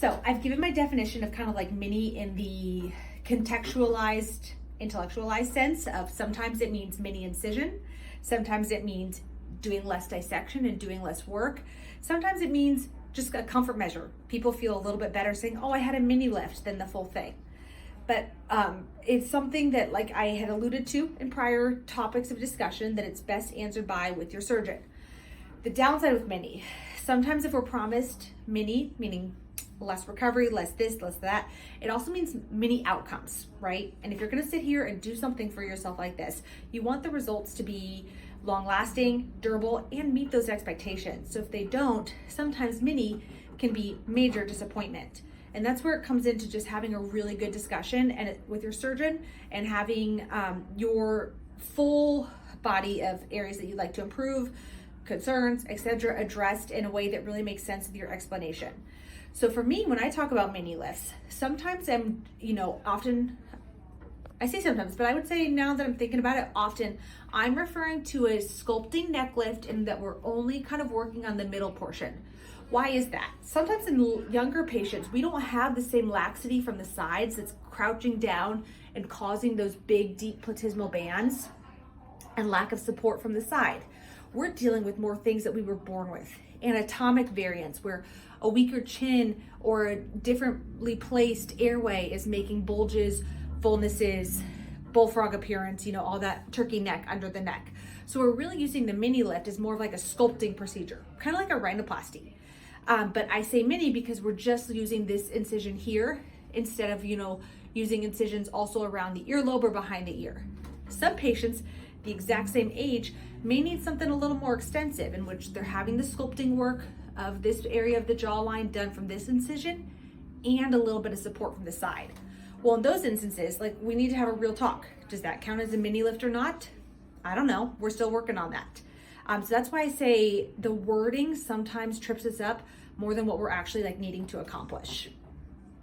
So I've given my definition of kind of like mini in the contextualized, intellectualized sense of sometimes it means mini incision. Sometimes it means doing less dissection and doing less work. Sometimes it means just a comfort measure. People feel a little bit better saying, oh, I had a mini lift than the full thing. But it's something that, like I had alluded to in prior topics of discussion, that it's best answered by with your surgeon. The downside with mini, sometimes if we're promised mini, meaning less recovery, less this, less that, it also means mini outcomes, right? And if you're gonna sit here and do something for yourself like this, you want the results to be long lasting, durable, and meet those expectations. So if they don't, sometimes mini can be major disappointment. And that's where it comes into just having a really good discussion and with your surgeon, and having your full body of areas that you'd like to improve, concerns, etc., addressed in a way that really makes sense with your explanation. So for me, when I talk about mini lifts, sometimes often, I say sometimes, but I would say now that I'm thinking about it, often I'm referring to a sculpting neck lift, and that we're only kind of working on the middle portion. Why is that? Sometimes in younger patients, we don't have the same laxity from the sides that's crouching down and causing those big, deep platysmal bands, and lack of support from the side. We're dealing with more things that we were born with. Anatomic variants, where a weaker chin or a differently placed airway is making bulges, fullnesses, bullfrog appearance, all that turkey neck under the neck. So we're really using the mini lift as more of like a sculpting procedure, kind of like a rhinoplasty. But I say mini because we're just using this incision here instead of, using incisions also around the earlobe or behind the ear. Some patients, the exact same age, may need something a little more extensive, in which they're having the sculpting work of this area of the jawline done from this incision and a little bit of support from the side. Well, in those instances, we need to have a real talk. Does that count as a mini lift or not? I don't know. We're still working on that. So that's why I say the wording sometimes trips us up more than what we're actually needing to accomplish.